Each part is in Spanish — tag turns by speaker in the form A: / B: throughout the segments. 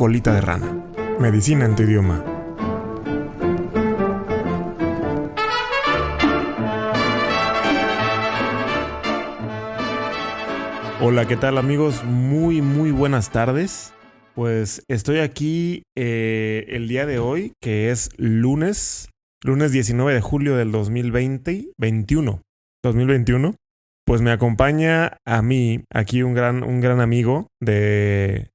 A: colita de rana. Medicina en tu idioma. Hola, ¿qué tal amigos? Muy buenas tardes. Pues estoy aquí el día de hoy, que es lunes 19 de julio del 2021. Pues me acompaña a mí aquí un gran amigo desde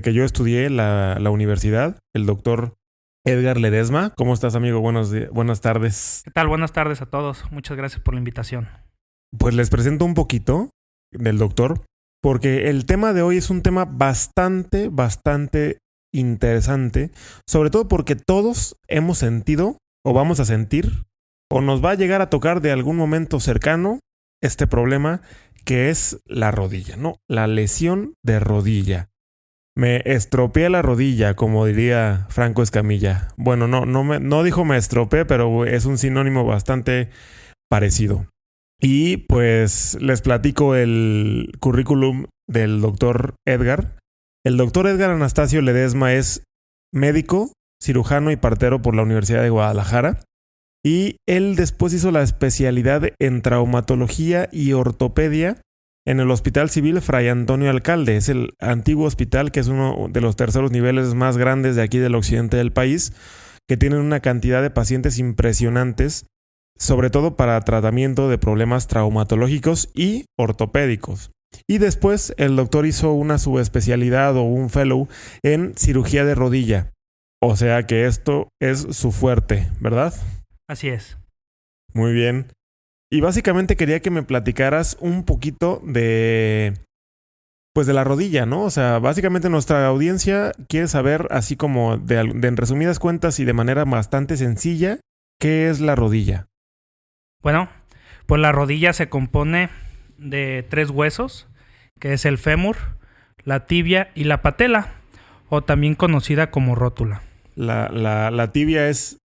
A: que yo estudié la universidad, el doctor Edgar Ledesma. ¿Cómo estás, amigo? Buenas tardes.
B: ¿Qué tal? Buenas tardes a todos. Muchas gracias por la invitación.
A: Pues les presento un poquito del doctor, porque el tema de hoy es un tema bastante interesante, sobre todo porque todos hemos sentido o vamos a sentir o nos va a llegar a tocar de algún momento cercano este problema que es la rodilla, ¿no? La lesión de rodilla. Me estropeé la rodilla, como diría Franco Escamilla. Bueno, no dijo me estropeé, pero es un sinónimo bastante parecido. Y pues les platico el currículum del doctor Edgar. El doctor Edgar Anastasio Ledesma es médico, cirujano y partero por la Universidad de Guadalajara. Y él después hizo la especialidad en traumatología y ortopedia en el Hospital Civil Fray Antonio Alcalde. Es el antiguo hospital que es uno de los terceros niveles más grandes de aquí del occidente del país, que tienen una cantidad de pacientes impresionantes, sobre todo para tratamiento de problemas traumatológicos y ortopédicos. Y después el doctor hizo una subespecialidad o un fellow en cirugía de rodilla. O sea que esto es su fuerte, ¿verdad?
B: Así es.
A: Muy bien. Y básicamente quería que me platicaras un poquito de la rodilla, ¿no? O sea, básicamente nuestra audiencia quiere saber, así como de en resumidas cuentas y de manera bastante sencilla, ¿qué es la rodilla?
B: Bueno, pues la rodilla se compone de 3 huesos, que es el fémur, la tibia y la patela, o también conocida como rótula.
A: La tibia es,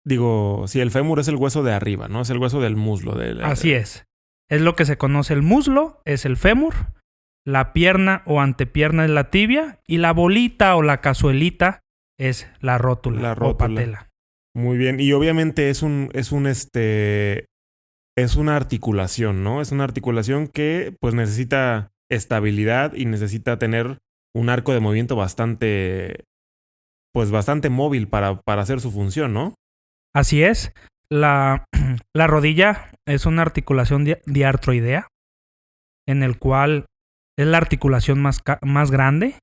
A: el fémur es el hueso de arriba, ¿no? Es el hueso del muslo.
B: Así es. Es lo que se conoce el muslo, es el fémur, la pierna o antepierna es la tibia y la bolita o la cazuelita es la rótula o patela.
A: Muy bien. Y obviamente es una articulación, ¿no? Es una articulación que pues necesita estabilidad y necesita tener un arco de movimiento bastante móvil para hacer su función, ¿no?
B: Así es. La rodilla es una articulación diartroidea, en el cual es la articulación más grande.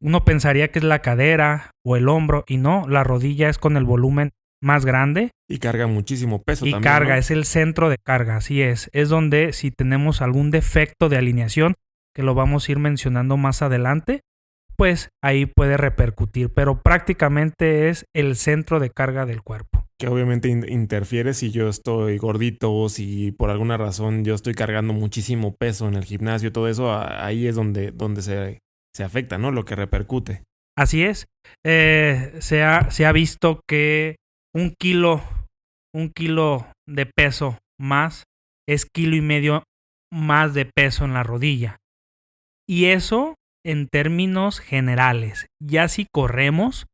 B: Uno pensaría que es la cadera o el hombro, y no, la rodilla es con el volumen más grande.
A: Y carga muchísimo peso también,
B: carga,
A: ¿no?
B: es el centro de carga, así es. Es donde si tenemos algún defecto de alineación, que lo vamos a ir mencionando más adelante, pues ahí puede repercutir. Pero prácticamente es el centro de carga del cuerpo.
A: Que obviamente interfiere si yo estoy gordito, si por alguna razón yo estoy cargando muchísimo peso en el gimnasio, todo eso, ahí es donde se afecta, ¿no? Lo que repercute.
B: Así es. Se ha visto que un kilo de peso más es 1.5 kilos más de peso en la rodilla. Y eso en términos generales. Ya si corremos,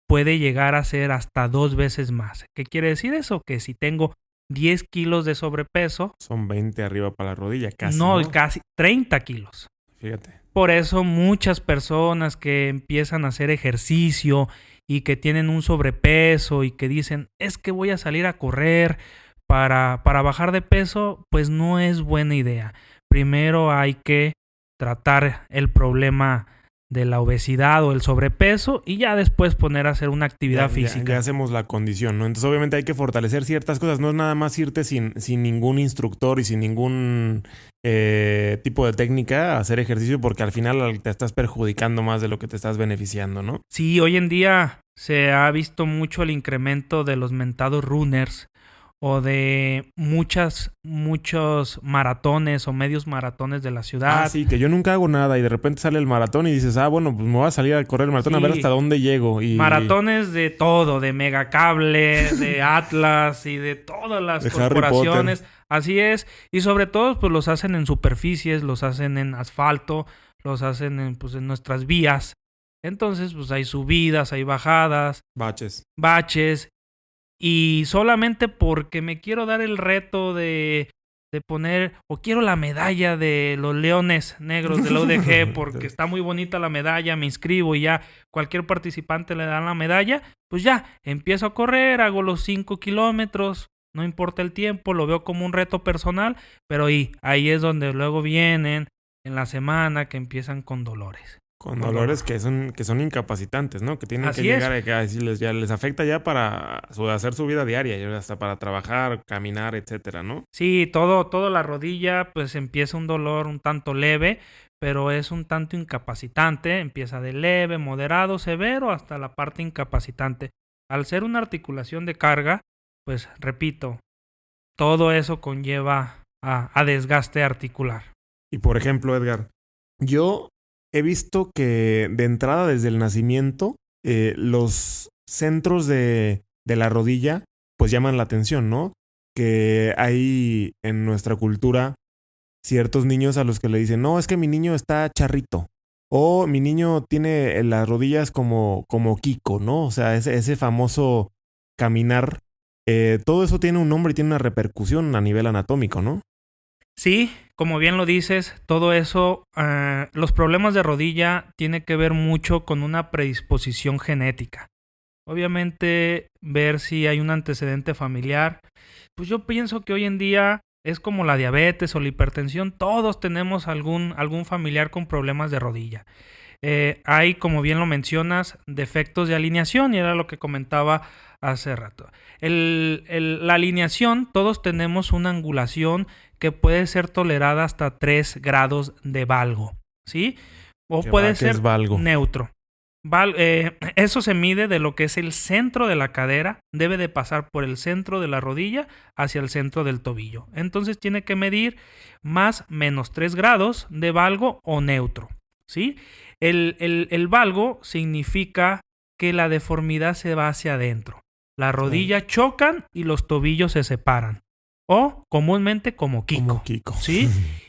B: puede llegar a ser hasta 2 veces más. ¿Qué quiere decir eso? Que si tengo 10 kilos de sobrepeso...
A: Son 20 arriba para la rodilla, casi.
B: No, casi 30 kilos.
A: Fíjate.
B: Por eso muchas personas que empiezan a hacer ejercicio y que tienen un sobrepeso y que dicen, es que voy a salir a correr para bajar de peso, pues no es buena idea. Primero hay que tratar el problema de la obesidad o el sobrepeso y ya después poner a hacer una actividad física.
A: Ya hacemos la condición, ¿no? Entonces obviamente hay que fortalecer ciertas cosas. No es nada más irte sin ningún instructor y sin ningún tipo de técnica a hacer ejercicio, porque al final te estás perjudicando más de lo que te estás beneficiando, ¿no?
B: Sí, hoy en día se ha visto mucho el incremento de los mentados runners o de muchos maratones o medios maratones de la ciudad.
A: Sí, que yo nunca hago nada y de repente sale el maratón y dices, bueno, pues me voy a salir a correr el maratón a ver hasta dónde llego. Y
B: maratones de todo, de Megacable, de Atlas y de todas las
A: de
B: corporaciones. Así es. Y sobre todo, pues los hacen en superficies, los hacen en asfalto, los hacen en nuestras vías. Entonces, pues hay subidas, hay bajadas. Baches. Y solamente porque me quiero dar el reto de poner, o quiero la medalla de los Leones Negros de la UDG, porque está muy bonita la medalla, me inscribo y ya cualquier participante le dan la medalla, pues ya, empiezo a correr, hago los 5 kilómetros, no importa el tiempo, lo veo como un reto personal, pero ahí es donde luego vienen en la semana que empiezan con dolores.
A: Con dolores que son incapacitantes, ¿no? Que tienen que llegar a decirles, ya les afecta ya para hacer su vida diaria, ya hasta para trabajar, caminar, etcétera, ¿no?
B: Sí, todo la rodilla, pues empieza un dolor un tanto leve, pero es un tanto incapacitante. Empieza de leve, moderado, severo, hasta la parte incapacitante. Al ser una articulación de carga, pues repito, todo eso conlleva a desgaste articular.
A: Y por ejemplo, Edgar, yo he visto que de entrada desde el nacimiento los centros de la rodilla pues llaman la atención, ¿no? Que hay en nuestra cultura ciertos niños a los que le dicen, no, es que mi niño está charrito. O mi niño tiene las rodillas como Kiko, ¿no? O sea, ese famoso caminar. Todo eso tiene un nombre y tiene una repercusión a nivel anatómico, ¿no?
B: Sí, como bien lo dices, todo eso, los problemas de rodilla tienen que ver mucho con una predisposición genética. Obviamente, ver si hay un antecedente familiar. Pues yo pienso que hoy en día es como la diabetes o la hipertensión. Todos tenemos algún familiar con problemas de rodilla. Hay, como bien lo mencionas, defectos de alineación y era lo que comentaba hace rato. La alineación, todos tenemos una angulación que puede ser tolerada hasta 3 grados de valgo, ¿sí? O puede ser neutro. Eso se mide de lo que es el centro de la cadera, debe de pasar por el centro de la rodilla hacia el centro del tobillo. Entonces tiene que medir más menos 3 grados de valgo o neutro, ¿sí? El valgo significa que la deformidad se va hacia adentro. Las rodillas chocan y los tobillos se separan. O comúnmente como Kiko. ¿Sí?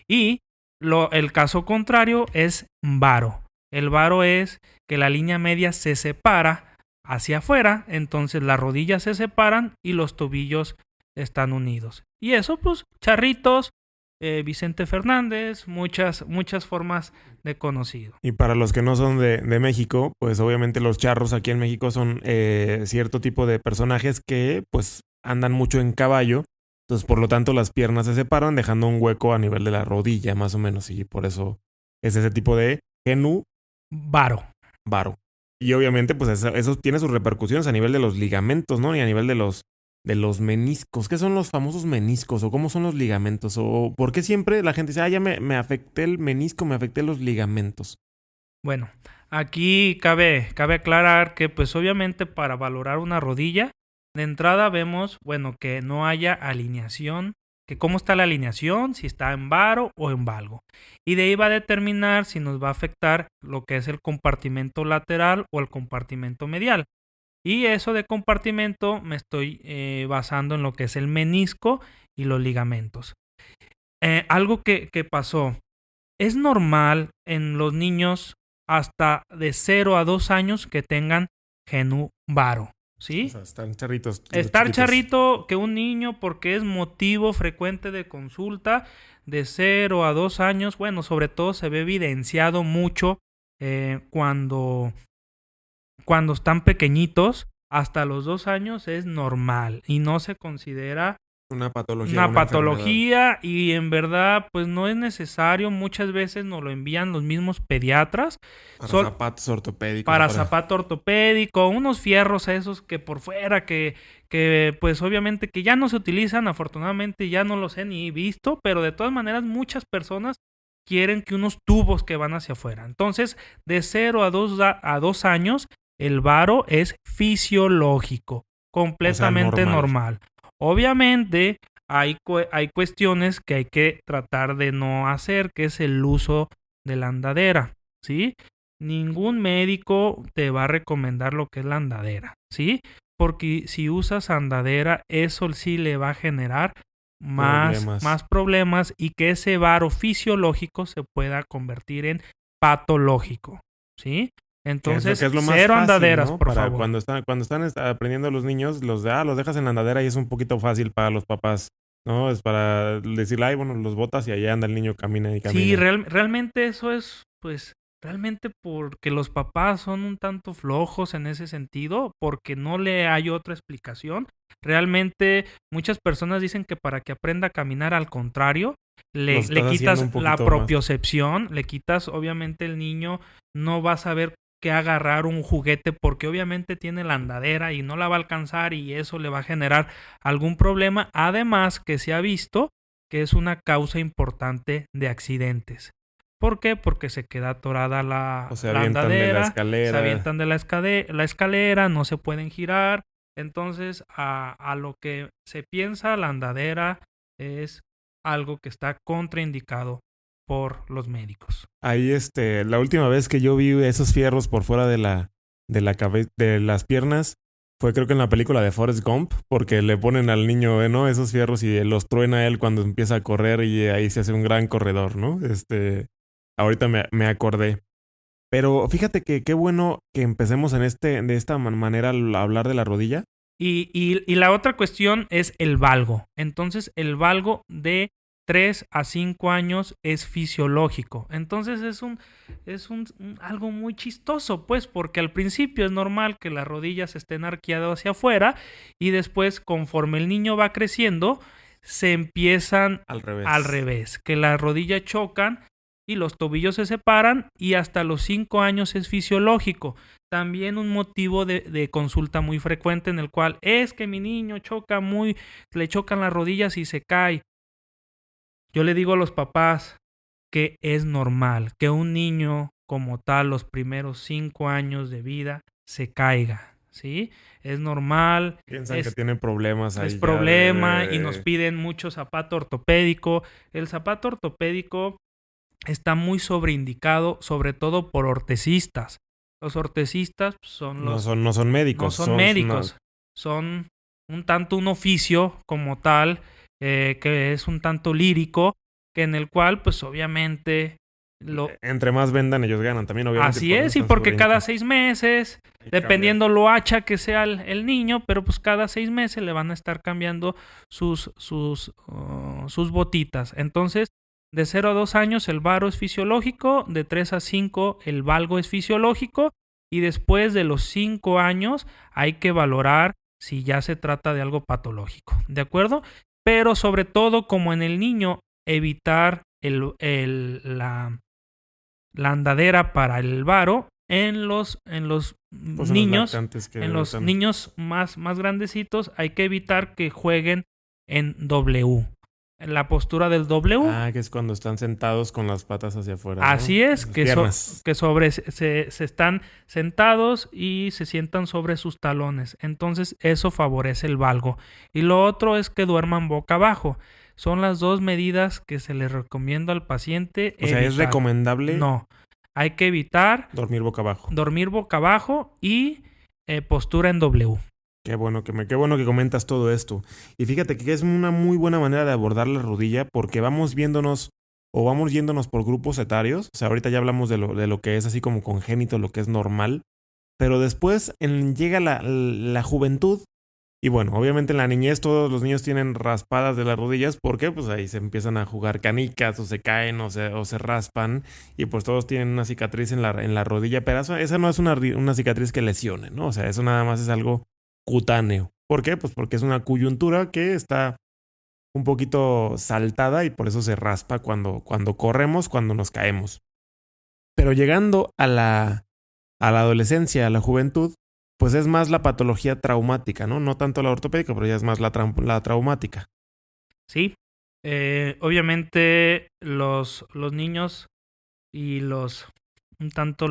B: Y el caso contrario es varo. El varo es que la línea media se separa hacia afuera, entonces las rodillas se separan y los tobillos están unidos. Y eso, pues, charritos, Vicente Fernández, muchas formas de conocido.
A: Y para los que no son de México, pues obviamente los charros aquí en México son cierto tipo de personajes que pues andan mucho en caballo. Entonces, por lo tanto, las piernas se separan dejando un hueco a nivel de la rodilla, más o menos. Y por eso es ese tipo de
B: varo.
A: Y obviamente, pues eso tiene sus repercusiones a nivel de los ligamentos, ¿no? Y a nivel de los meniscos. ¿Qué son los famosos meniscos? ¿O cómo son los ligamentos? ¿O por qué siempre la gente dice, ya me afecté el menisco, me afecté los ligamentos?
B: Bueno, aquí cabe aclarar que, pues obviamente, para valorar una rodilla, de entrada vemos, que no haya alineación, que cómo está la alineación, si está en varo o en valgo. Y de ahí va a determinar si nos va a afectar lo que es el compartimento lateral o el compartimento medial. Y eso de compartimento me estoy basando en lo que es el menisco y los ligamentos. Algo que pasó, es normal en los niños hasta de 0 a 2 años que tengan genuvaro. ¿Sí?
A: O sea, están charritos.
B: Estar charrito que un niño, porque es motivo frecuente de consulta de 0 a 2 años. Bueno, sobre todo se ve evidenciado mucho cuando están pequeñitos. Hasta los 2 años es normal y no se considera
A: una patología.
B: Enfermedad. Y en verdad, pues no es necesario. Muchas veces nos lo envían los mismos pediatras.
A: Zapatos ortopédicos.
B: Para zapato ortopédico, unos fierros esos que por fuera, que pues obviamente que ya no se utilizan. Afortunadamente ya no los he ni visto, pero de todas maneras muchas personas quieren que unos tubos que van hacia afuera. Entonces, de 0 a 2 años, el varo es fisiológico, completamente normal. Obviamente hay cuestiones que hay que tratar de no hacer, que es el uso de la andadera, ¿sí? Ningún médico te va a recomendar lo que es la andadera, ¿sí? Porque si usas andadera, eso sí le va a generar más problemas y que ese varo fisiológico se pueda convertir en patológico, ¿sí?
A: Que
B: Entonces,
A: es lo más
B: cero
A: fácil,
B: andaderas,
A: ¿no?
B: por
A: Para
B: favor.
A: cuando están aprendiendo los niños, los dejas en la andadera y es un poquito fácil para los papás, ¿no? Es para decirle, ay, bueno, los botas y allá anda el niño, camina y
B: Sí,
A: camina.
B: realmente eso es, pues, realmente porque los papás son un tanto flojos en ese sentido, porque no le hay otra explicación. Realmente muchas personas dicen que para que aprenda a caminar, al contrario,
A: Los
B: le
A: estás haciendo
B: quitas
A: un
B: la
A: poquito más.
B: propiocepción, le quitas, obviamente el niño no va a saber que agarrar un juguete porque obviamente tiene la andadera y no la va a alcanzar y eso le va a generar algún problema. Además que se ha visto que es una causa importante de accidentes. ¿Por qué? Porque se queda atorada
A: O se
B: la
A: avientan de la
B: andadera, se
A: escalera.
B: avientan de la escalera, no se pueden girar. Entonces, a lo que se piensa, la andadera es algo que está contraindicado por los médicos.
A: Ahí, la última vez que yo vi esos fierros por fuera de las piernas, fue creo que en la película de Forrest Gump, porque le ponen al niño, ¿no? Esos fierros y los truena él cuando empieza a correr y ahí se hace un gran corredor, ¿no? Ahorita me acordé. Pero fíjate que qué bueno que empecemos de esta manera a hablar de la rodilla.
B: Y la otra cuestión es el valgo. Entonces, el valgo de 3 a 5 años es fisiológico. Entonces, algo muy chistoso, pues, porque al principio es normal que las rodillas estén arqueadas hacia afuera y después, conforme el niño va creciendo, se empiezan
A: Al
B: al
A: revés.
B: revés, que las rodillas chocan y los tobillos se separan y hasta los 5 años es fisiológico. También un motivo de consulta muy frecuente en el cual es que mi niño le chocan las rodillas y se cae. Yo le digo a los papás que es normal que un niño como tal los primeros 5 años de vida se caiga, ¿sí? Es normal,
A: Piensan que tienen problemas
B: es
A: ahí ya
B: problema y nos piden mucho zapato ortopédico. El zapato ortopédico está muy sobreindicado, sobre todo por ortesistas. Los ortesistas
A: no son
B: no
A: médicos,
B: son médicos, son un tanto un oficio como tal, que es un tanto lírico, que en el cual pues obviamente
A: entre más vendan ellos ganan también, obviamente
B: así
A: por eso
B: es, y
A: están
B: porque cada
A: sobreindicados.
B: 6 meses,
A: Y cambian.
B: dependiendo lo hacha que sea el niño, pero pues cada 6 meses le van a estar cambiando sus botitas. Entonces, de 0 a 2 años el varo es fisiológico, de 3 a 5 el valgo es fisiológico, y después de los 5 años hay que valorar si ya se trata de algo patológico, ¿de acuerdo? Pero sobre todo, como en el niño, evitar la andadera para el varo
A: Pues son los
B: niños,
A: lactantes
B: en
A: que
B: los
A: están.
B: niños más grandecitos, hay que evitar que jueguen en W. En la postura del W,
A: Ah, que es cuando están sentados con las patas hacia afuera, ¿no?
B: así es,
A: Las piernas.
B: se están sentados y se sientan sobre sus talones. Entonces, eso favorece el valgo. Y lo otro es que duerman boca abajo. Son las dos medidas que se les recomienda al paciente
A: O sea, es
B: evitar.
A: recomendable
B: No, hay que evitar
A: dormir boca abajo.
B: dormir boca abajo y postura en W.
A: Qué bueno que comentas todo esto. Y fíjate que es una muy buena manera de abordar la rodilla porque vamos viéndonos o vamos yéndonos por grupos etarios. O sea, ahorita ya hablamos de lo que es así como congénito, lo que es normal. Pero después llega la juventud. Y bueno, obviamente en la niñez todos los niños tienen raspadas de las rodillas porque pues ahí se empiezan a jugar canicas o se caen o se raspan y pues todos tienen una cicatriz en la rodilla, pero esa no es una cicatriz que lesione, ¿no? O sea, eso nada más es algo cutáneo. ¿Por qué? Pues porque es una coyuntura que está un poquito saltada y por eso se raspa cuando corremos, cuando nos caemos. Pero llegando a la adolescencia, a la juventud, pues es más la patología traumática, ¿no? No tanto la ortopédica, pero ya es más la traumática.
B: Sí, obviamente los niños y un tanto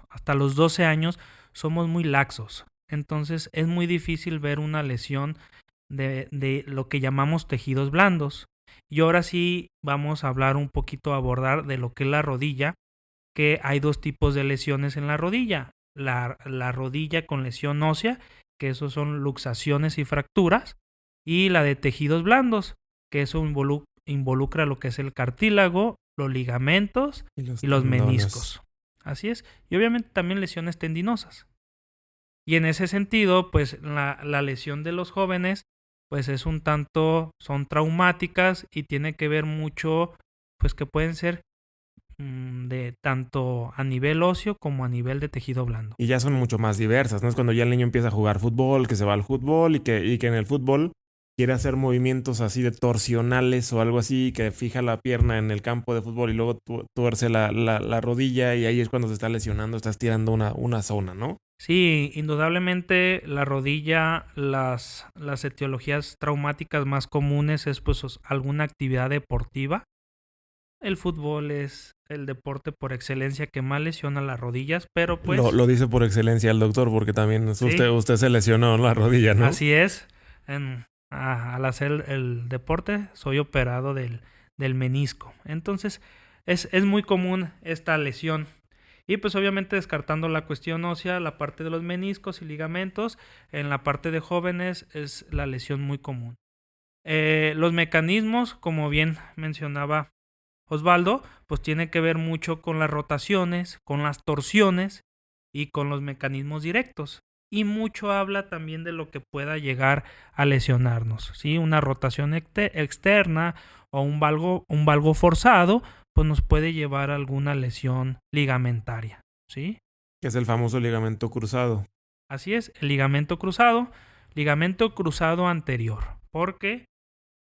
B: hasta los 12 años somos muy laxos. Entonces es muy difícil ver una lesión de lo que llamamos tejidos blandos. Y ahora sí vamos a hablar un poquito, a abordar de lo que es la rodilla, que hay dos tipos de lesiones en la rodilla. La rodilla con lesión ósea, que eso son luxaciones y fracturas, y la de tejidos blandos, que eso involucra lo que es el cartílago, los ligamentos y los meniscos. Así es. Y obviamente también lesiones tendinosas. Y en ese sentido, pues la lesión de los jóvenes, pues es un tanto, son traumáticas y tiene que ver mucho, pues que pueden ser de tanto a nivel óseo como a nivel de tejido blando.
A: Y ya son mucho más diversas, ¿no? Es cuando ya el niño empieza a jugar fútbol, que se va al fútbol y que en el fútbol quiere hacer movimientos así de torsionales o algo así, que fija la pierna en el campo de fútbol y luego tuerce la rodilla y ahí es cuando se está lesionando, está estirando una zona, ¿no?
B: Sí, indudablemente la rodilla, las etiologías traumáticas más comunes es pues alguna actividad deportiva. El fútbol es el deporte por excelencia que más lesiona las rodillas, pero pues...
A: Lo dice por excelencia el doctor porque también
B: Sí.
A: usted se lesionó la rodilla, ¿no?
B: Así es. Al hacer el deporte soy operado del menisco. Entonces es muy común esta lesión. Y pues obviamente descartando la cuestión ósea, la parte de los meniscos y ligamentos, en la parte de jóvenes es la lesión muy común. Los mecanismos, como bien mencionaba Osvaldo, pues tiene que ver mucho con las rotaciones, con las torsiones y con los mecanismos directos. Y mucho habla también de lo que pueda llegar a lesionarnos, ¿sí? Una rotación externa o un valgo forzado, pues nos puede llevar a alguna lesión ligamentaria, ¿sí?
A: Que es el famoso ligamento cruzado.
B: Así es, el ligamento cruzado anterior, porque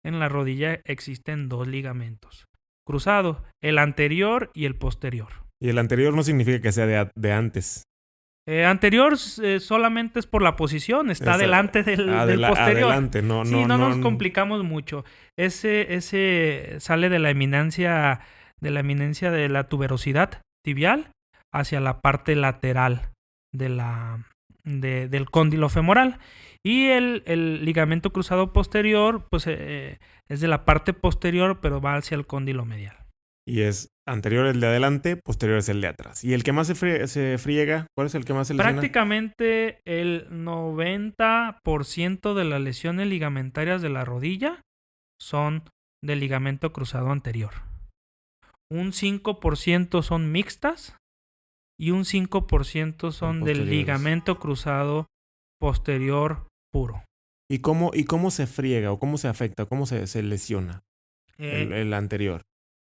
B: en la rodilla existen dos ligamentos cruzados, el anterior y el posterior.
A: Y el anterior no significa que sea de antes.
B: Anterior solamente es por la posición, está delante del posterior.
A: Adelante, no
B: nos complicamos mucho. Ese sale de la eminencia de la tuberosidad tibial hacia la parte lateral del cóndilo femoral. Y el ligamento cruzado posterior, pues es de la parte posterior, pero va hacia el cóndilo medial.
A: Y es anterior el de adelante, posterior es el de atrás. ¿Y el que más se friega? ¿Cuál es el que más se lesiona?
B: Prácticamente el 90% de las lesiones ligamentarias de la rodilla son del ligamento cruzado anterior. Un 5% son mixtas y un 5% son del ligamento cruzado posterior puro.
A: ¿Y cómo se friega o cómo se afecta, cómo se lesiona el anterior?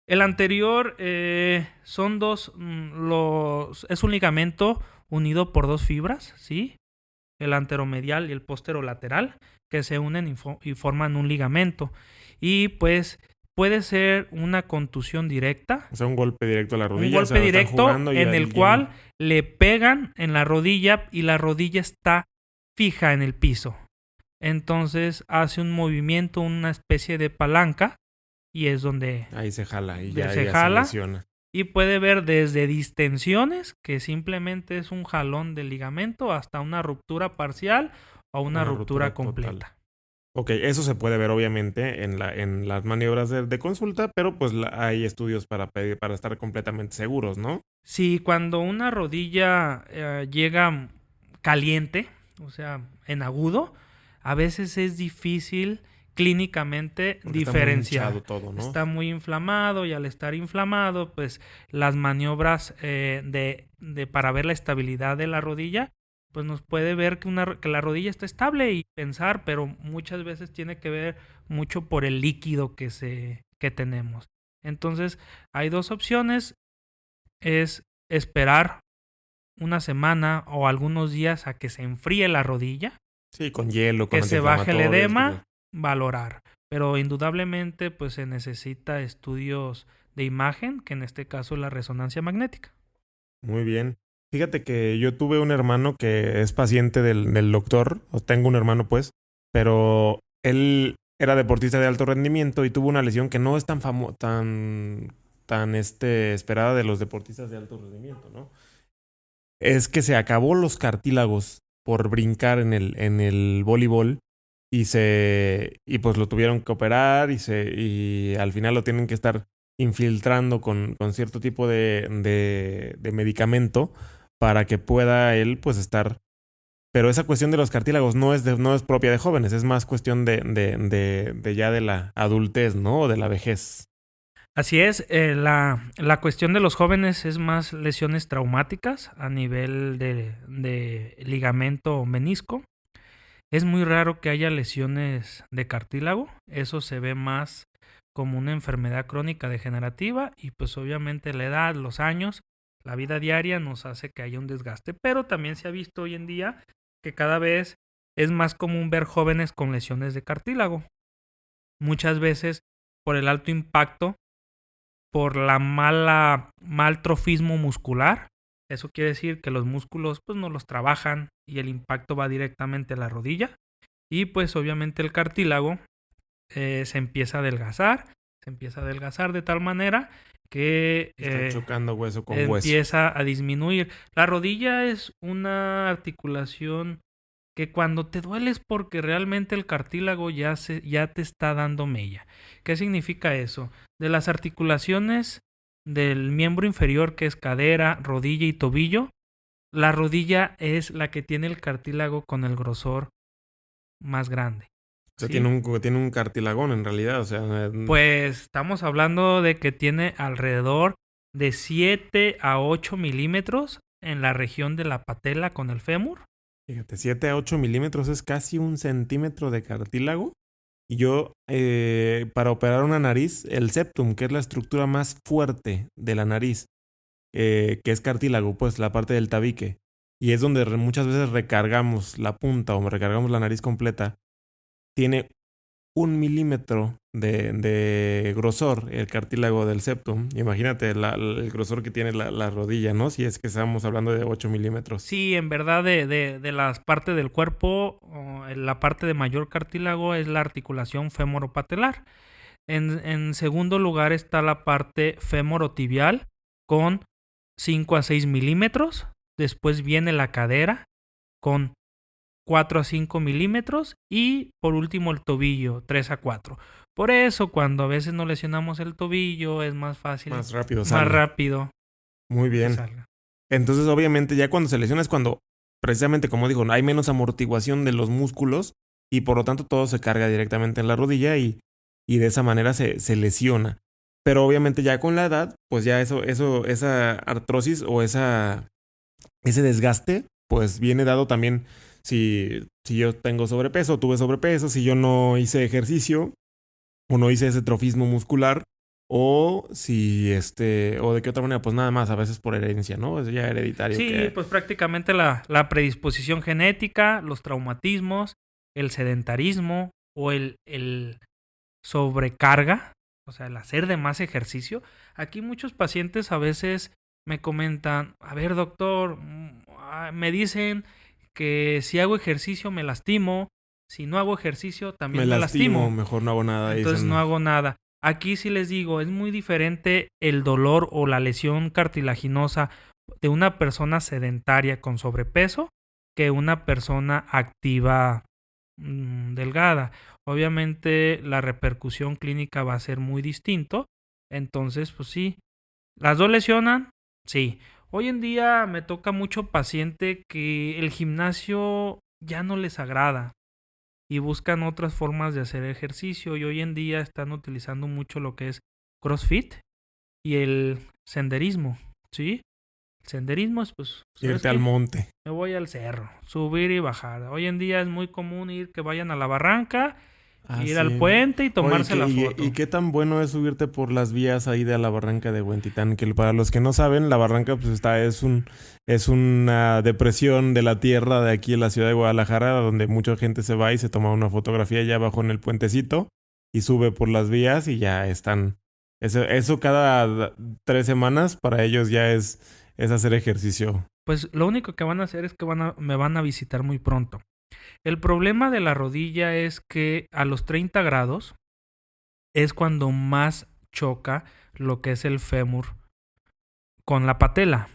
B: El anterior son es un ligamento unido por dos fibras, ¿sí? El anteromedial y el posterolateral, que se unen y forman un ligamento. Y pues puede ser una contusión directa.
A: O sea, un golpe directo a la rodilla.
B: Un golpe directo en el cual le pegan en la rodilla y la rodilla está fija en el piso. Entonces hace un movimiento, una especie de palanca. Y es donde...
A: Ahí se jala y
B: se lesiona. Y puede ver desde distensiones, que simplemente es un jalón del ligamento, hasta una ruptura parcial o una ruptura completa.
A: Total. Ok, eso se puede ver obviamente en las maniobras de consulta, pero pues hay estudios para estar completamente seguros, ¿no?
B: Sí, cuando una rodilla llega caliente, o sea, en agudo, a veces es difícil clínicamente porque diferenciar.
A: Está muy todo, ¿no?
B: Está muy inflamado y al estar inflamado, pues las maniobras para ver la estabilidad de la rodilla, pues nos puede ver que la rodilla está estable y pensar, pero muchas veces tiene que ver mucho por el líquido que tenemos. Entonces, hay dos opciones, es esperar una semana o algunos días a que se enfríe la rodilla.
A: Sí, con hielo, con
B: que se baje el edema, valorar. Pero indudablemente pues se necesita estudios de imagen, que en este caso es la resonancia magnética.
A: Muy bien. Fíjate que yo tuve un hermano que es paciente del doctor, o tengo un hermano pues, pero él era deportista de alto rendimiento y tuvo una lesión que no es tan esperada de los deportistas de alto rendimiento, ¿no? Es que se acabó los cartílagos por brincar en el voleibol y pues lo tuvieron que operar y al final lo tienen que estar infiltrando con cierto tipo de medicamento para que pueda él pues estar. Pero esa cuestión de los cartílagos no es propia de jóvenes, es más cuestión de ya de la adultez, ¿no? O de la vejez.
B: Así es, la cuestión de los jóvenes es más lesiones traumáticas a nivel de ligamento o menisco. Es muy raro que haya lesiones de cartílago, eso se ve más como una enfermedad crónica degenerativa y pues obviamente la edad, los años, la vida diaria nos hace que haya un desgaste, pero también se ha visto hoy en día que cada vez es más común ver jóvenes con lesiones de cartílago. Muchas veces por el alto impacto, por la mal trofismo muscular. Eso quiere decir que los músculos pues no los trabajan y el impacto va directamente a la rodilla. Y pues obviamente el cartílago se empieza a adelgazar de tal manera que
A: Está chocando hueso con hueso.
B: empieza a disminuir. La rodilla es una articulación que cuando te duele es porque realmente el cartílago ya te está dando mella. ¿Qué significa eso? De las articulaciones del miembro inferior, que es cadera, rodilla y tobillo, la rodilla es la que tiene el cartílago con el grosor más grande.
A: O sea,
B: ¿Sí?
A: tiene un cartilagón en realidad, o sea.
B: Pues estamos hablando de que tiene alrededor de 7 a 8 milímetros en la región de la patela con el fémur.
A: Fíjate, 7 a 8 milímetros es casi 1 centímetro de cartílago. Y yo, para operar una nariz, el septum, que es la estructura más fuerte de la nariz, que es cartílago, pues la parte del tabique, y es donde muchas veces recargamos la punta o recargamos la nariz completa, tiene 1 milímetro de grosor el cartílago del septum. Imagínate el grosor que tiene la rodilla, ¿no? Si es que estamos hablando de 8 milímetros.
B: Sí, en verdad de las partes del cuerpo, la parte de mayor cartílago es la articulación fémoro-patelar. En segundo lugar está la parte fémoro-tibial con 5 a 6 milímetros. Después viene la cadera con 4 a 5 milímetros y por último el tobillo, 3 a 4. Por eso cuando a veces nos lesionamos el tobillo es más fácil,
A: Más rápido
B: más
A: sale.
B: rápido
A: Muy
B: que
A: bien.
B: salga.
A: Entonces, obviamente, ya cuando se lesiona es cuando, precisamente como dijo, hay menos amortiguación de los músculos y por lo tanto todo se carga directamente en la rodilla y de esa manera se lesiona. Pero obviamente ya con la edad, pues ya esa artrosis o ese desgaste, pues viene dado también si yo tengo sobrepeso, tuve sobrepeso, si yo no hice ejercicio o no hice ese trofismo muscular, o o de qué otra manera, pues nada más, a veces por herencia, ¿no? Es ya hereditario.
B: Sí, pues prácticamente la predisposición genética, los traumatismos, el sedentarismo o el sobrecarga, o sea, el hacer de más ejercicio. Aquí muchos pacientes a veces me comentan, a ver doctor, me dicen que si hago ejercicio me lastimo, si no hago ejercicio también me lastimo.
A: Mejor no hago nada.
B: Entonces
A: dicen.
B: no hago nada. Aquí sí les digo, es muy diferente el dolor o la lesión cartilaginosa de una persona sedentaria con sobrepeso que una persona activa delgada. Obviamente la repercusión clínica va a ser muy distinto. Entonces, pues sí. ¿Las dos lesionan? Sí. Hoy en día me toca mucho paciente que el gimnasio ya no les agrada y buscan otras formas de hacer ejercicio y hoy en día están utilizando mucho lo que es CrossFit y el senderismo, ¿sí? El senderismo es pues...
A: Irte al monte.
B: Me voy al cerro, subir y bajar. Hoy en día es muy común que vayan a la barranca, ir al puente y tomarse la foto.
A: ¿Y qué tan bueno es subirte por las vías ahí de la barranca de Huentitán? Que para los que no saben, la barranca pues es una depresión de la tierra de aquí en la ciudad de Guadalajara, donde mucha gente se va y se toma una fotografía allá abajo en el puentecito y sube por las vías y ya están. Eso cada 3 semanas para ellos ya es hacer ejercicio.
B: Pues lo único que van a hacer es que me van a visitar muy pronto. El problema de la rodilla es que a los 30 grados es cuando más choca lo que es el fémur con la patela.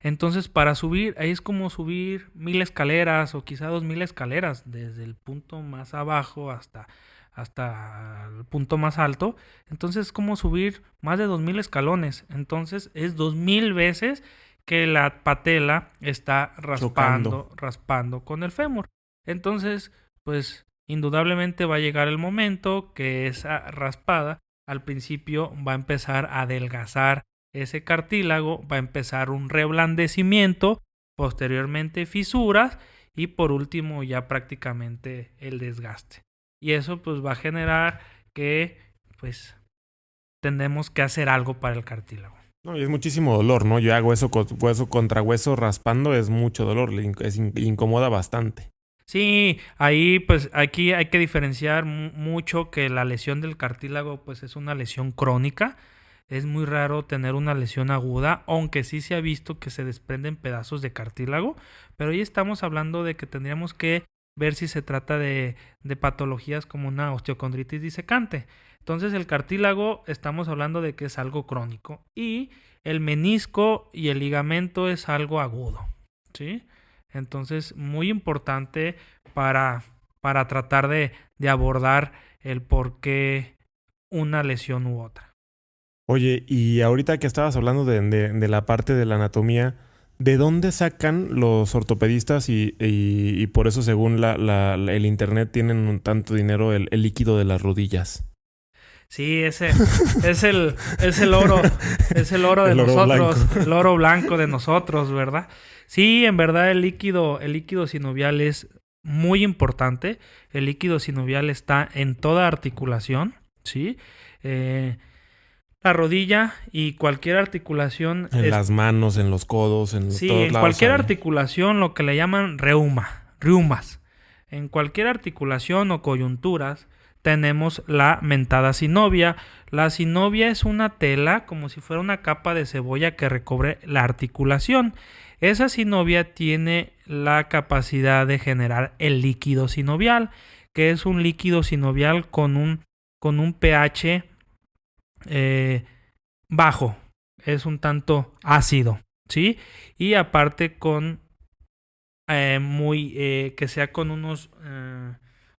B: Entonces, para subir, ahí es como subir 1000 escaleras o quizá 2000 escaleras, desde el punto más abajo hasta el punto más alto. Entonces, es como subir más de 2000 escalones. Entonces, es 2000 veces que la patela está raspando con el fémur. Entonces, pues, indudablemente va a llegar el momento que esa raspada al principio va a empezar a adelgazar ese cartílago, va a empezar un reblandecimiento, posteriormente fisuras y por último ya prácticamente el desgaste. Y eso pues va a generar que pues tenemos que hacer algo para el cartílago.
A: No, y es muchísimo dolor, ¿no? Yo hago eso hueso contra hueso raspando, es mucho dolor, incomoda bastante.
B: Sí, ahí pues aquí hay que diferenciar mucho que la lesión del cartílago pues es una lesión crónica. Es muy raro tener una lesión aguda, aunque sí se ha visto que se desprenden pedazos de cartílago, pero ahí estamos hablando de que tendríamos que ver si se trata de patologías como una osteocondritis disecante. Entonces el cartílago estamos hablando de que es algo crónico y el menisco y el ligamento es algo agudo, ¿sí? Entonces muy importante para tratar de abordar el por qué una lesión u otra.
A: Oye, y ahorita que estabas hablando de la parte de la anatomía, ¿de dónde sacan los ortopedistas y por eso según el internet tienen un tanto dinero el líquido de las rodillas?
B: Sí, ese es el oro, es el oro de
A: El oro
B: nosotros,
A: blanco.
B: el oro blanco de nosotros, ¿verdad? Sí, en verdad el líquido sinovial es muy importante. El líquido sinovial está en toda articulación, ¿sí? La rodilla y cualquier articulación.
A: En las manos, en los codos, en
B: Sí,
A: todos
B: en
A: lados.
B: cualquier
A: Hay.
B: articulación, lo que le llaman reumas. En cualquier articulación o coyunturas tenemos la mentada sinovia. La sinovia es una tela como si fuera una capa de cebolla que recubre la articulación. Esa sinovia tiene la capacidad de generar el líquido sinovial, que es un líquido sinovial con un pH bajo, es un tanto ácido, ¿sí? Y aparte con que sea con unos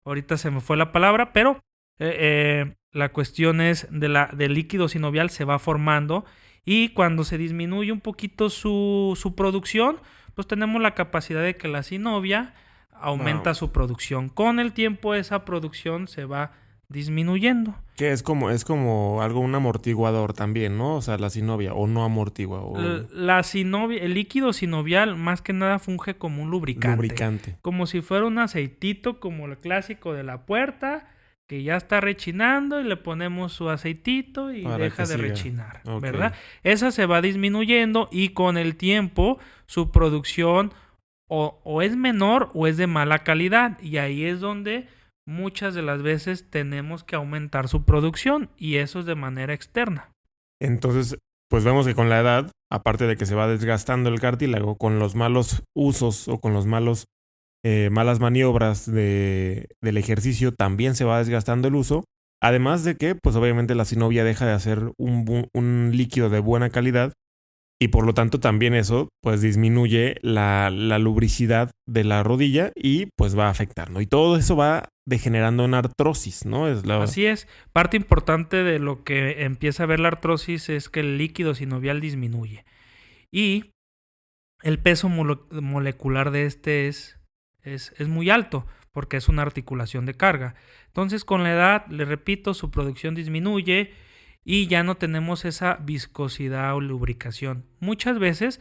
B: ahorita se me fue la palabra, pero la cuestión es del líquido sinovial se va formando y cuando se disminuye un poquito su producción, pues tenemos la capacidad de que la sinovia aumenta su producción. Con el tiempo esa producción se va disminuyendo.
A: Que es como algo, un amortiguador también, ¿no? O sea, la sinovia, o no amortigua.
B: La sinovia, el líquido sinovial más que nada funge como un lubricante. Como si fuera un aceitito, como el clásico de la puerta, que ya está rechinando y le ponemos su aceitito y
A: para
B: deja de
A: siga.
B: rechinar,
A: Okay.
B: ¿verdad? Esa se va disminuyendo y con el tiempo su producción o es menor o es de mala calidad. Y ahí es donde muchas de las veces tenemos que aumentar su producción y eso es de manera externa.
A: Entonces, pues vemos que con la edad, aparte de que se va desgastando el cartílago, con los malos usos o con los malas maniobras del ejercicio, también se va desgastando el uso. Además de que, pues obviamente la sinovia deja de hacer un líquido de buena calidad y por lo tanto también eso pues disminuye la lubricidad de la rodilla y pues va afectando. Y todo eso va degenerando en artrosis, ¿no?
B: Así es. Parte importante de lo que empieza a ver la artrosis es que el líquido sinovial disminuye. Y el peso molecular de este es muy alto porque es una articulación de carga. Entonces con la edad, le repito, su producción disminuye y ya no tenemos esa viscosidad o lubricación. Muchas veces,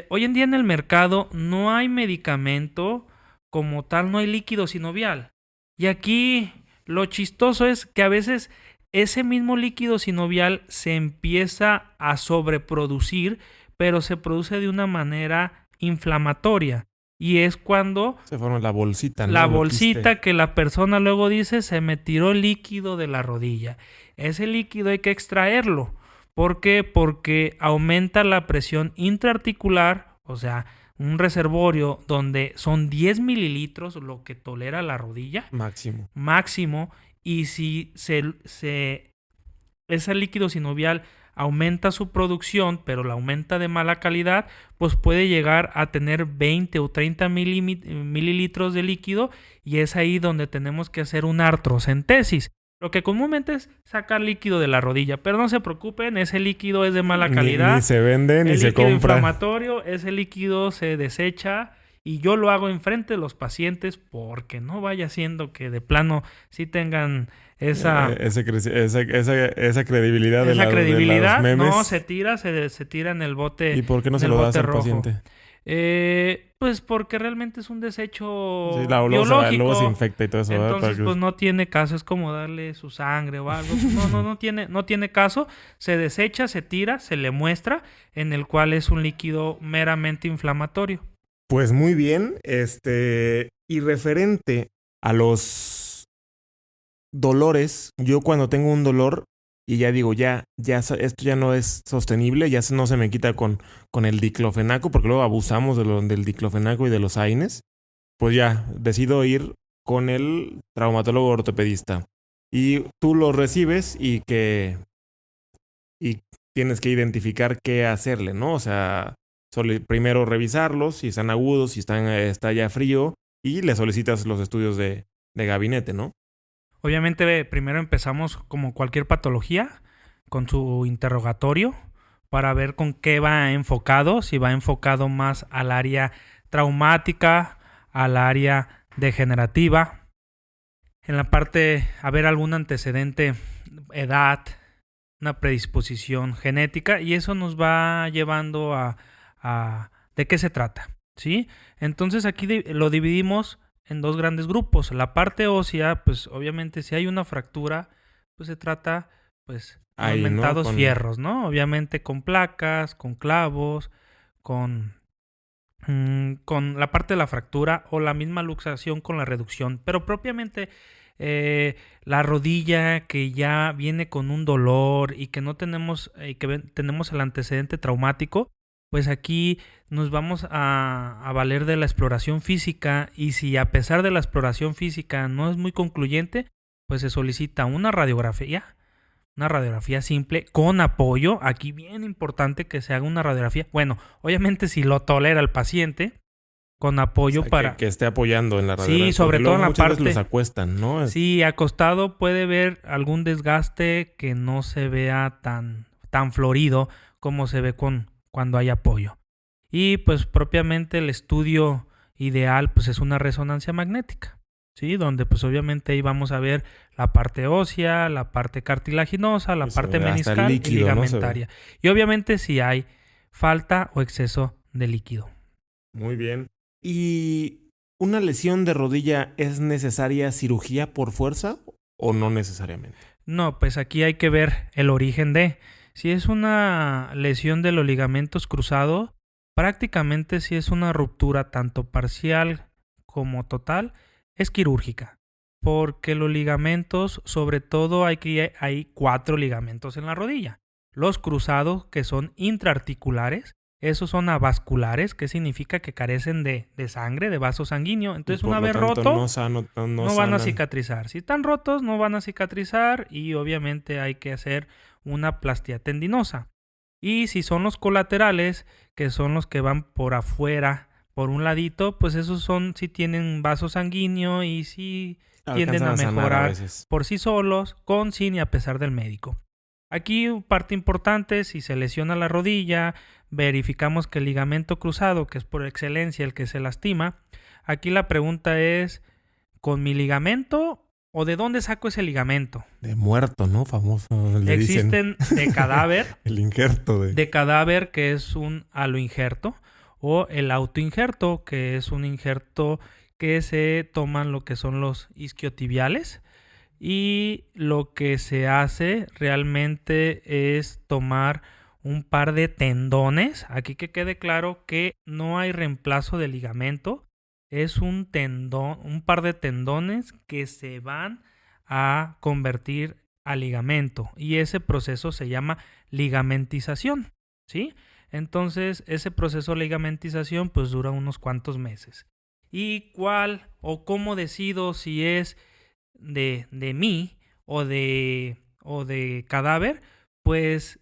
B: hoy en día en el mercado no hay medicamento como tal, no hay líquido sinovial. Y aquí lo chistoso es que a veces ese mismo líquido sinovial se empieza a sobreproducir, pero se produce de una manera inflamatoria. Y es cuando
A: se forma la bolsita, ¿no?
B: La bolsita que la persona luego dice se me tiró el líquido de la rodilla. Ese líquido hay que extraerlo. ¿Por qué? Porque aumenta la presión intraarticular, o sea, un reservorio donde son 10 mililitros lo que tolera la rodilla. Máximo. Y si ese líquido sinovial aumenta su producción, pero la aumenta de mala calidad, pues puede llegar a tener 20 o 30 mililitros de líquido, y es ahí donde tenemos que hacer una artrocentesis. Lo que comúnmente es sacar líquido de la rodilla, pero no se preocupen, ese líquido es de mala calidad.
A: Ni se vende, ni se compra.
B: El líquido inflamatorio, ese líquido se desecha, y yo lo hago enfrente de los pacientes porque no vaya siendo que de plano sí tengan esa
A: credibilidad
B: esa credibilidad.
A: de los memes.
B: No, se tira en el bote.
A: ¿Y por qué no se lo das al paciente?
B: Pues porque realmente es un desecho
A: biológico. Luego se infecta y todo eso.
B: Entonces, pues no tiene caso. Es como darle su sangre o algo. No tiene caso. Se desecha, se tira, se le muestra, en el cual es un líquido meramente inflamatorio.
A: Pues muy bien. Y referente a los dolores, yo cuando tengo un dolor y ya digo, ya esto ya no es sostenible, ya no se me quita con el diclofenaco, porque luego abusamos del diclofenaco y de los AINES, pues ya decido ir con el traumatólogo ortopedista. Y tú lo recibes y tienes que identificar qué hacerle, ¿no? O sea, primero revisarlos, si están agudos, si está ya frío, y le solicitas los estudios de gabinete, ¿no?
B: Obviamente, primero empezamos como cualquier patología, con su interrogatorio, para ver con qué va enfocado, si va enfocado más al área traumática, al área degenerativa. En la parte, a ver algún antecedente, edad, una predisposición genética, y eso nos va llevando a de qué se trata, ¿sí? Entonces aquí lo dividimos en dos grandes grupos. La parte ósea, pues obviamente si hay una fractura, pues se trata, pues, los mentados fierros, ¿no? Obviamente con placas, con clavos, con la parte de la fractura, o la misma luxación con la reducción. Pero propiamente la rodilla que ya viene con un dolor y que no tenemos, tenemos el antecedente traumático, pues aquí nos vamos a valer de la exploración física, y si a pesar de la exploración física no es muy concluyente, pues se solicita una radiografía simple con apoyo. Aquí bien importante que se haga una radiografía. Bueno, obviamente si lo tolera el paciente, con apoyo, o sea, para
A: que esté apoyando en la radiografía.
B: Sí, sobre todo en la parte.
A: Muchas veces los acuestan, ¿no?
B: Sí, acostado puede ver algún desgaste que no se vea tan florido como se ve cuando hay apoyo. Y pues propiamente el estudio ideal pues es una resonancia magnética, ¿sí? Donde pues obviamente ahí vamos a ver la parte ósea, la parte cartilaginosa, la parte meniscal líquido, y ligamentaria. ¿No? Y obviamente si hay falta o exceso de líquido.
A: Muy bien. ¿Y una lesión de rodilla es necesaria cirugía por fuerza o no necesariamente?
B: No, pues aquí hay que ver el origen de. Si es una lesión de los ligamentos cruzados, prácticamente si es una ruptura tanto parcial como total, es quirúrgica. Porque los ligamentos, sobre todo hay 4 ligamentos en la rodilla. Los cruzados, que son intraarticulares, esos son avasculares, que significa que carecen de sangre, de vaso sanguíneo. Entonces, una vez roto, no van a cicatrizar. Si están rotos, no van a cicatrizar, y obviamente hay que hacer una plastía tendinosa. Y si son los colaterales, que son los que van por afuera, por un ladito, pues esos sí tienen vaso sanguíneo y sí tienden a mejorar por sí solos, con, sin y a pesar del médico. Aquí parte importante, si se lesiona la rodilla, verificamos que el ligamento cruzado, que es por excelencia el que se lastima, aquí la pregunta es, ¿con mi ligamento o de dónde saco ese ligamento?
A: De muerto, ¿no? Famoso.
B: Existen de cadáver.
A: El injerto
B: de cadáver, que es un aloinjerto, o el autoinjerto, que es un injerto que se toman lo que son los isquiotibiales. Y lo que se hace realmente es tomar un par de tendones. Aquí que quede claro que no hay reemplazo de ligamento. Es un par de tendones que se van a convertir a ligamento. Y ese proceso se llama ligamentización, ¿sí? Entonces, ese proceso de ligamentización pues dura unos cuantos meses. ¿Y cuál o cómo decido si es de mí o de cadáver? Pues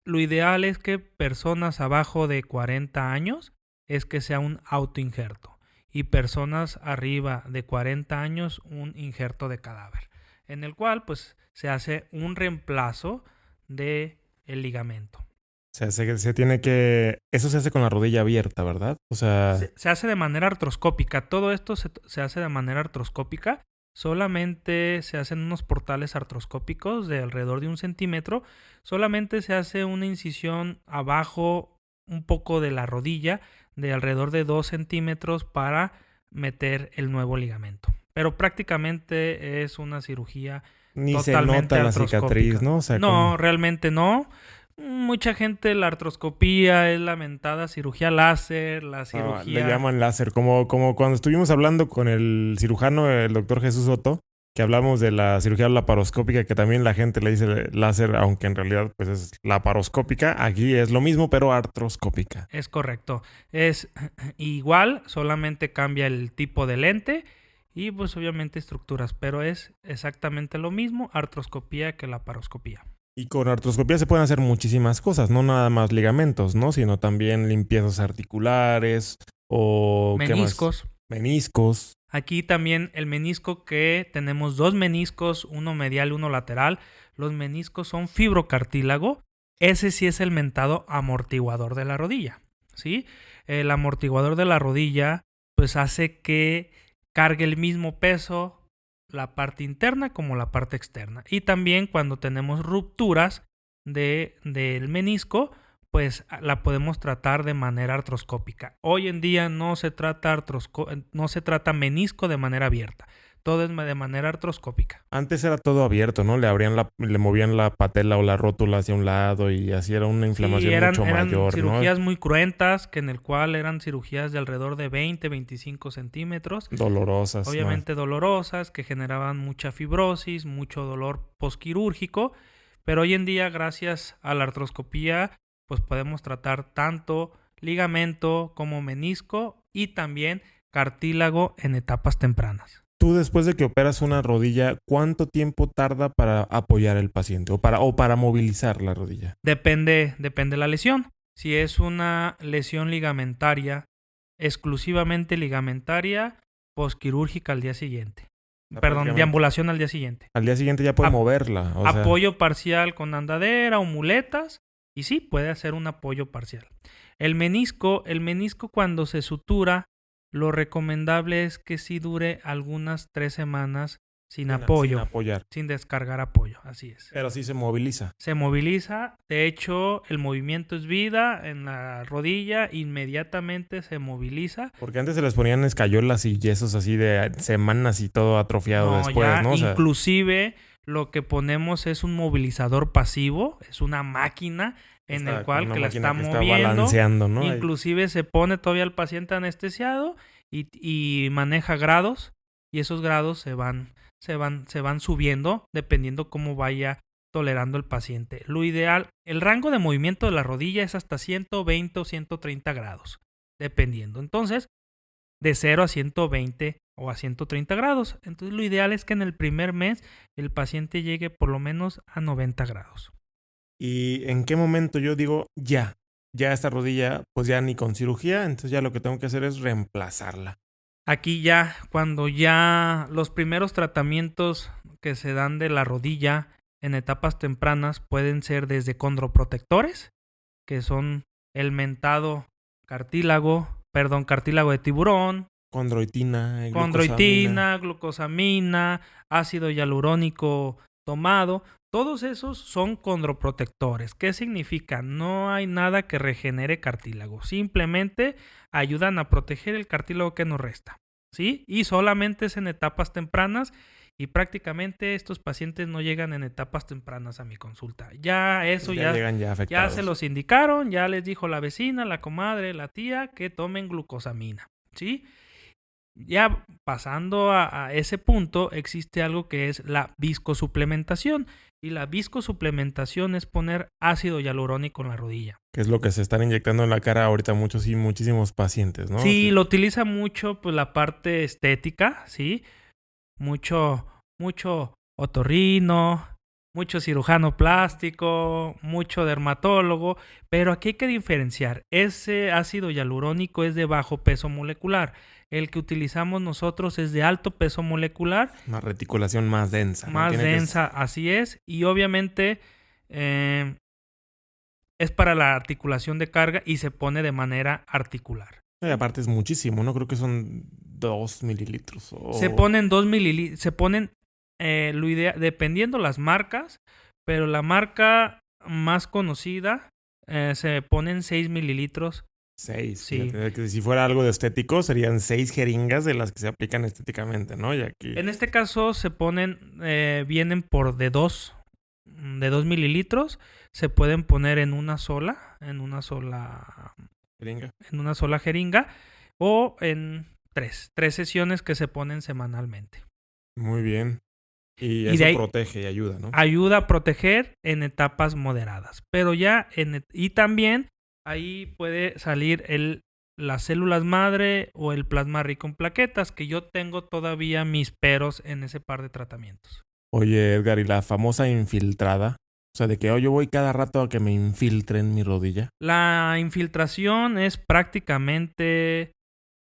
B: lo ideal es que personas abajo de 40 años es que sea un autoinjerto y personas arriba de 40 años un injerto de cadáver, en el cual pues se hace un reemplazo de el ligamento.
A: Se tiene que... Eso se hace con la rodilla abierta, ¿verdad? O sea...
B: Se hace de manera artroscópica. Todo esto se hace de manera artroscópica. Solamente se hacen unos portales artroscópicos de alrededor de 1 centímetro. Solamente se hace una incisión abajo un poco de la rodilla de alrededor de 2 centímetros para meter el nuevo ligamento. Pero prácticamente es una cirugía
A: Ni se
B: totalmente
A: nota la cicatriz, ¿no? O sea,
B: no, realmente no. Mucha gente la artroscopía es la mentada cirugía láser, la cirugía...
A: le llaman láser, como cuando estuvimos hablando con el cirujano, el doctor Jesús Soto, que hablamos de la cirugía laparoscópica, que también la gente le dice láser, aunque en realidad pues es laparoscópica. Aquí es lo mismo, pero artroscópica.
B: Es correcto. Es igual, solamente cambia el tipo de lente y pues obviamente estructuras, pero es exactamente lo mismo, artroscopía que laparoscopía.
A: Y con artroscopía se pueden hacer muchísimas cosas, no nada más ligamentos, ¿no? Sino también limpiezas articulares o...
B: Meniscos.
A: ¿Qué más? Meniscos.
B: Aquí también el menisco, que tenemos 2 meniscos, uno medial y uno lateral. Los meniscos son fibrocartílago. Ese sí es el mentado amortiguador de la rodilla, ¿sí? El amortiguador de la rodilla pues hace que cargue el mismo peso la parte interna como la parte externa. Y también cuando tenemos rupturas del menisco, pues la podemos tratar de manera artroscópica. Hoy en día no se trata menisco de manera abierta. Todo es de manera artroscópica.
A: Antes era todo abierto, ¿no? Le movían la patela o la rótula hacia un lado y así era una inflamación mucho mayor, ¿no?
B: Eran cirugías muy cruentas, que en el cual eran cirugías de alrededor de 20-25 centímetros.
A: Dolorosas.
B: Obviamente dolorosas, que generaban mucha fibrosis, mucho dolor posquirúrgico. Pero hoy en día, gracias a la artroscopía, pues podemos tratar tanto ligamento como menisco y también cartílago en etapas tempranas.
A: Tú, después de que operas una rodilla, ¿cuánto tiempo tarda para apoyar al paciente o para movilizar la rodilla?
B: Depende de la lesión. Si es una lesión ligamentaria, exclusivamente ligamentaria, posquirúrgica al día siguiente. Perdón, deambulación al día siguiente.
A: Al día siguiente ya puede moverla.
B: Apoyo parcial con andadera o muletas. Y sí, puede hacer un apoyo parcial. El menisco cuando se sutura, lo recomendable es que sí dure algunas 3 semanas sin apoyo.
A: Sin apoyar.
B: Sin descargar apoyo, así es.
A: Pero sí se moviliza.
B: Se moviliza. De hecho, el movimiento es vida en la rodilla. Inmediatamente se moviliza.
A: Porque antes se les ponían escayolas y yesos así de semanas y todo atrofiado después,
B: ya,
A: ¿no?
B: Inclusive lo que ponemos es un movilizador pasivo. Es una máquina en el cual que la está moviendo.
A: Está balanceando, ¿no?
B: Inclusive se pone todavía el paciente anestesiado y maneja grados. Y esos grados se van subiendo dependiendo cómo vaya tolerando el paciente. Lo ideal, el rango de movimiento de la rodilla es hasta 120 o 130 grados, dependiendo. Entonces, de 0 a 120 o a 130 grados. Entonces, lo ideal es que en el primer mes el paciente llegue por lo menos a 90 grados.
A: ¿Y en qué momento yo digo, ya esta rodilla, pues ya ni con cirugía, entonces ya lo que tengo que hacer es reemplazarla?
B: Aquí ya, cuando ya los primeros tratamientos que se dan de la rodilla en etapas tempranas pueden ser desde condroprotectores, que son el mentado cartílago de tiburón, condroitina, glucosamina, ácido hialurónico tomado. Todos esos son condroprotectores. ¿Qué significa? No hay nada que regenere cartílago. Simplemente ayudan a proteger el cartílago que nos resta, ¿sí? Y solamente es en etapas tempranas y prácticamente estos pacientes no llegan en etapas tempranas a mi consulta. Ya
A: llegan ya afectados.
B: Ya se los indicaron, ya les dijo la vecina, la comadre, la tía que tomen glucosamina, ¿sí? Ya pasando a ese punto, existe algo que es la viscosuplementación. Y la viscosuplementación es poner ácido hialurónico en la rodilla.
A: Que es lo que se están inyectando en la cara ahorita muchísimos pacientes, ¿no?
B: Sí, lo utiliza mucho pues la parte estética, ¿sí? Mucho otorrino, mucho cirujano plástico, mucho dermatólogo, pero aquí hay que diferenciar. Ese ácido hialurónico es de bajo peso molecular. El que utilizamos nosotros es de alto peso molecular.
A: Una reticulación más densa, ¿no?
B: Más densa, así es. Y obviamente es para la articulación de carga y se pone de manera articular.
A: Y aparte es muchísimo, ¿no? Creo que son 2 mililitros.
B: Se ponen 2 mililitros, se ponen, dependiendo las marcas, pero la marca más conocida se ponen 6 mililitros.
A: 6.
B: Sí.
A: Que si fuera algo de estético, serían 6 jeringas de las que se aplican estéticamente, ¿no? Y aquí...
B: En este caso se ponen, vienen por de 2 mililitros. Se pueden poner en una sola
A: Jeringa.
B: en una sola jeringa o en tres sesiones que se ponen semanalmente.
A: Muy bien. Y
B: Y
A: eso
B: de ahí
A: protege y ayuda, ¿no?
B: ayuda a proteger en etapas moderadas. Pero ya y también ahí puede salir las células madre o el plasma rico en plaquetas, que yo tengo todavía mis peros en ese par de tratamientos.
A: Oye, Edgar, ¿y la famosa infiltrada? O sea, de que yo voy cada rato a que me infiltren mi rodilla.
B: La infiltración es prácticamente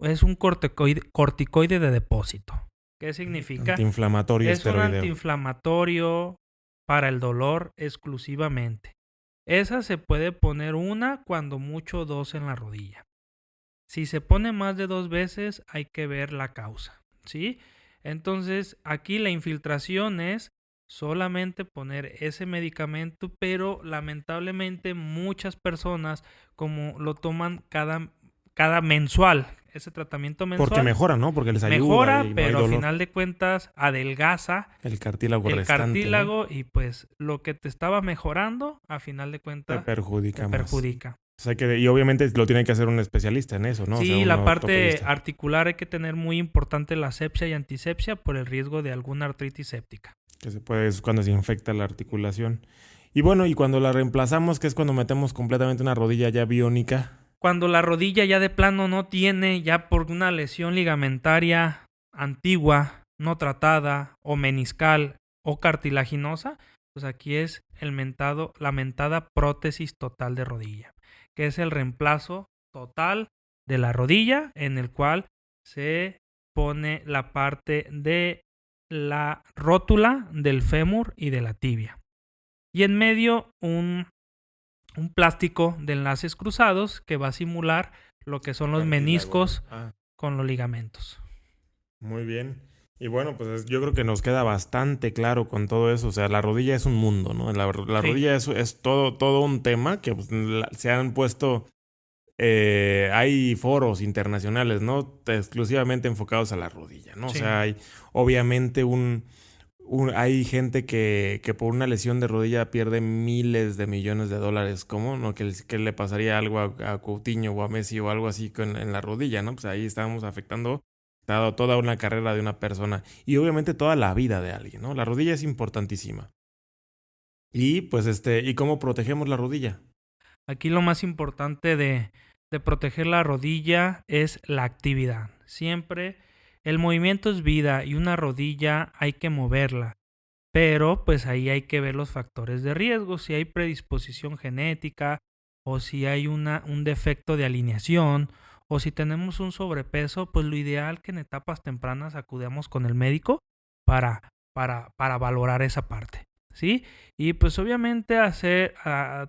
B: es un corticoide de depósito. ¿Qué significa?
A: Antiinflamatorio
B: Es un
A: esteroideo.
B: antiinflamatorio para el dolor exclusivamente. Esa se puede poner una, cuando mucho 2 en la rodilla. Si se pone más de 2 veces, hay que ver la causa, ¿sí? Entonces, aquí la infiltración es solamente poner ese medicamento, pero lamentablemente muchas personas, como lo toman cada mensual, ese tratamiento mensual.
A: Porque mejora, ¿no? Porque les ayuda.
B: Mejora,
A: y no
B: pero
A: hay
B: a
A: dolor.
B: final de cuentas adelgaza
A: El cartílago
B: el
A: restante,
B: cartílago, y pues lo que te estaba mejorando, a final de
A: ¿no? Te
B: cuentas,
A: perjudica
B: te
A: más.
B: perjudica.
A: O sea y obviamente lo tiene que hacer un especialista en eso, ¿no?
B: Sí,
A: o sea, un
B: la parte
A: ortopedista.
B: articular hay que tener muy importante la asepsia y antisepsia por el riesgo de alguna artritis séptica.
A: Que se puede, es cuando se infecta la articulación. Y bueno, y cuando la reemplazamos, que es cuando metemos completamente una rodilla ya biónica.
B: Cuando la rodilla ya de plano no tiene, ya por una lesión ligamentaria antigua, no tratada, o meniscal, o cartilaginosa, pues aquí es la mentada prótesis total de rodilla, que es el reemplazo total de la rodilla, en el cual se pone la parte de la rótula del fémur y de la tibia. Y en medio un plástico de enlaces cruzados que va a simular lo que son los
A: Cartílago,
B: meniscos
A: ¿no?
B: con los ligamentos.
A: Muy bien. Y bueno, pues yo creo que nos queda bastante claro con todo eso. O sea, la rodilla es un mundo, ¿no? La
B: Sí.
A: rodilla es todo un tema que pues, se han puesto... hay foros internacionales, ¿no? Exclusivamente enfocados a la rodilla, ¿no?
B: Sí.
A: O sea, hay obviamente hay gente que por una lesión de rodilla pierde miles de millones de dólares. ¿Cómo? ¿No? Que le pasaría algo a Coutinho o a Messi o algo así en la rodilla, ¿no? Pues ahí estamos afectando toda una carrera de una persona y obviamente toda la vida de alguien, ¿no? La rodilla es importantísima. Y pues ¿y cómo protegemos la rodilla?
B: Aquí lo más importante de proteger la rodilla es la actividad. Siempre el movimiento es vida y una rodilla hay que moverla. Pero pues ahí hay que ver los factores de riesgo, si hay predisposición genética o si hay un defecto de alineación o si tenemos un sobrepeso, pues lo ideal que en etapas tempranas acudamos con el médico para valorar esa parte, ¿sí? Y pues obviamente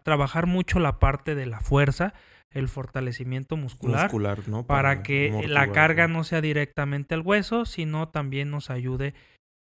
B: trabajar mucho la parte de la fuerza, el fortalecimiento muscular,
A: ¿no?
B: para que la
A: amortiguar,
B: carga
A: ¿no?
B: no sea directamente al hueso, sino también nos ayude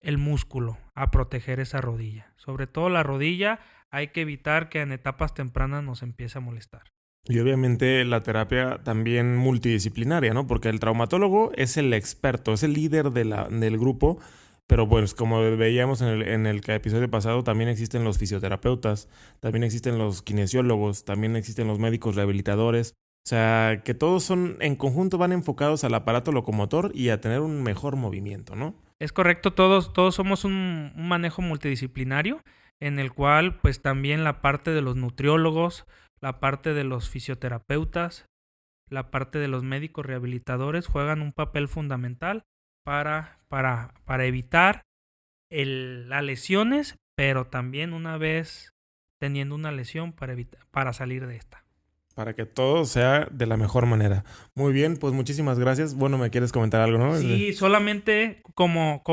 B: el músculo a proteger esa rodilla. Sobre todo la rodilla, hay que evitar que en etapas tempranas nos empiece a molestar.
A: Y obviamente la terapia también multidisciplinaria, ¿no? Porque el traumatólogo es el experto, es el líder del grupo, pero pues como veíamos en el episodio pasado, también existen los fisioterapeutas, también existen los kinesiólogos, también existen los médicos rehabilitadores. O sea, que todos en conjunto van enfocados al aparato locomotor y a tener un mejor movimiento, ¿no?
B: Es correcto, todos somos un manejo multidisciplinario en el cual pues también la parte de los nutriólogos, la parte de los fisioterapeutas, la parte de los médicos rehabilitadores juegan un papel fundamental para evitar las lesiones, pero también una vez teniendo una lesión para salir de esta.
A: Para que todo sea de la mejor manera. Muy bien, pues muchísimas gracias. Bueno, ¿me quieres comentar algo, no?
B: Sí, solamente como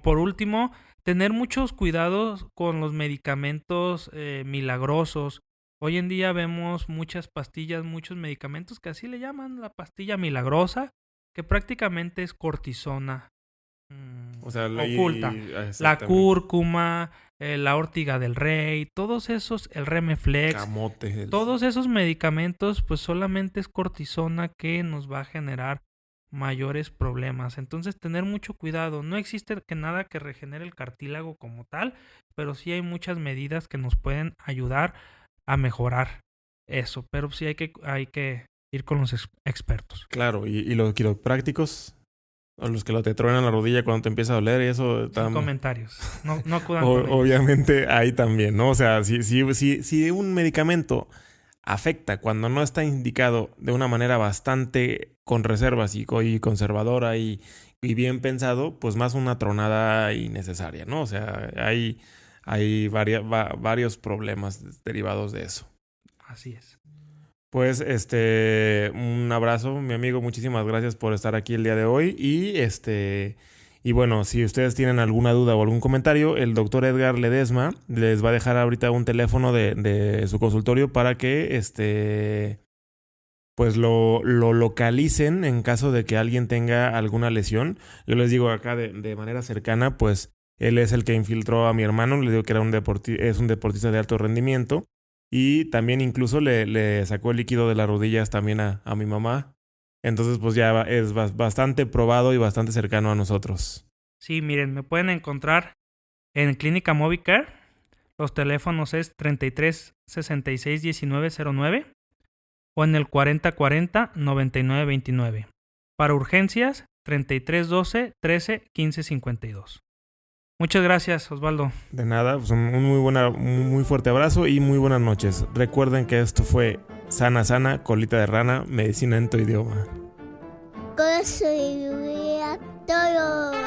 B: por último, tener muchos cuidados con los medicamentos milagrosos. Hoy en día vemos muchas pastillas, muchos medicamentos que así le llaman la pastilla milagrosa, que prácticamente es cortisona
A: O sea,
B: oculta. La cúrcuma, la ortiga del rey, todos esos, el Remeflex,
A: camote.
B: todos esos medicamentos, pues solamente es cortisona que nos va a generar mayores problemas. Entonces, tener mucho cuidado. No existe nada que regenere el cartílago como tal, pero sí hay muchas medidas que nos pueden ayudar a mejorar eso. Pero sí hay que ir con los expertos.
A: Claro, y los quiroprácticos, o los que te truenan la rodilla cuando te empieza a doler y eso...
B: Sin comentarios. No acudan con ellos.
A: Obviamente ahí también, ¿no? O sea, si un medicamento afecta cuando no está indicado de una manera bastante con reservas y conservadora y bien pensado, pues más una tronada innecesaria, ¿no? O sea, hay varios problemas derivados de eso.
B: Así es.
A: Pues un abrazo, mi amigo, muchísimas gracias por estar aquí el día de hoy y bueno, si ustedes tienen alguna duda o algún comentario, el doctor Edgar Ledesma les va a dejar ahorita un teléfono de su consultorio para que pues lo localicen en caso de que alguien tenga alguna lesión. Yo les digo acá de manera cercana, pues él es el que infiltró a mi hermano, le digo que es un deportista de alto rendimiento y también incluso le sacó el líquido de las rodillas también a mi mamá. Entonces, pues ya es bastante probado y bastante cercano a nosotros.
B: Sí, miren, me pueden encontrar en Clínica Movicare. Los teléfonos es 33 66 19 09 o en el 40 40 99 29. Para urgencias, 33 12 13 15 52. Muchas gracias, Osvaldo.
A: De nada, pues un muy fuerte abrazo y muy buenas noches. Recuerden que esto fue Sana Sana, Colita de Rana, Medicina en tu idioma.
C: Todo.